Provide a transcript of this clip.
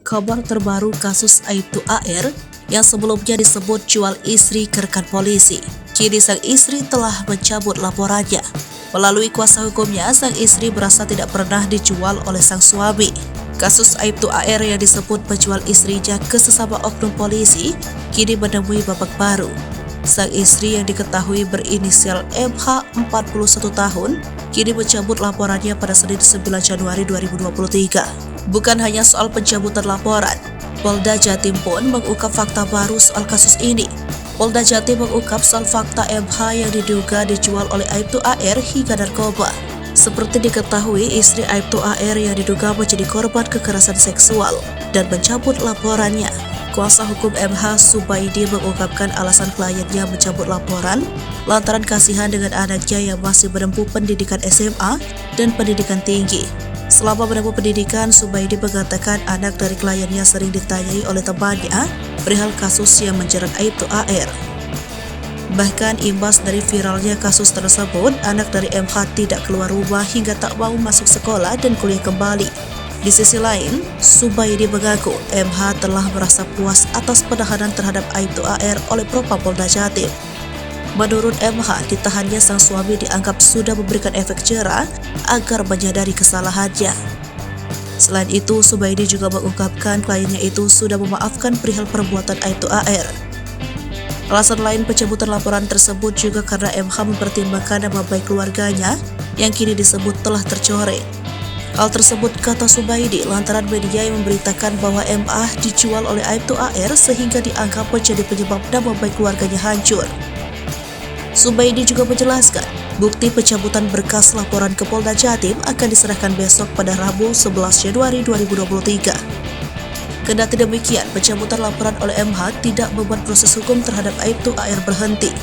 kabar terbaru kasus Aibtu AR yang sebelumnya disebut jual istri ke rekan polisi. Kini sang istri telah mencabut laporannya. Melalui kuasa hukumnya, sang istri merasa tidak pernah dijual oleh sang suami. Kasus Aibtu AR yang disebut menjual istrinya ke sesama oknum polisi kini menemui babak baru. Sang istri yang diketahui berinisial MH 41 tahun kini mencabut laporannya pada Senin 9 Januari 2023. Bukan hanya soal pencabutan laporan, Polda Jatim pun mengungkap fakta baru soal kasus ini. Polda Jatim mengungkap soal fakta MH yang diduga dijual oleh Aibtu AR hingga narkoba. Seperti diketahui, istri Aibtu AR yang diduga menjadi korban kekerasan seksual dan mencabut laporannya. Kuasa hukum MH Subaidi mengungkapkan alasan kliennya mencabut laporan lantaran kasihan dengan anaknya yang masih menempuh pendidikan SMA dan pendidikan tinggi. Selama menempuh pendidikan, Subaidi mengatakan anak dari kliennya sering ditanyai oleh temannya perihal kasus yang menjerat Aibtu AR. Bahkan imbas dari viralnya kasus tersebut, anak dari MH tidak keluar rumah hingga tak mau masuk sekolah dan kuliah kembali. Di sisi lain, Subaidi mengaku MH telah merasa puas atas penahanan terhadap Aibtu AR oleh Propam Polda Jatim. Menurut MH, ditahannya sang suami dianggap sudah memberikan efek jera agar menyadari kesalahannya. Selain itu, Subaidi juga mengungkapkan kliennya itu sudah memaafkan perihal perbuatan Aibtu AR. Alasan lain pencabutan laporan tersebut juga karena MH mempertimbangkan nama baik keluarganya yang kini disebut telah tercoreng. Hal tersebut kata Subaidi lantaran media yang memberitakan bahwa MA dijual oleh Aibtu AR sehingga dianggap menjadi penyebab nama baik keluarganya hancur. Subaidi juga menjelaskan, bukti pencabutan berkas laporan ke Polda Jatim akan diserahkan besok pada Rabu 11 Januari 2023. Kendati demikian, pencabutan laporan oleh MH tidak membuat proses hukum terhadap Aibtu AR berhenti.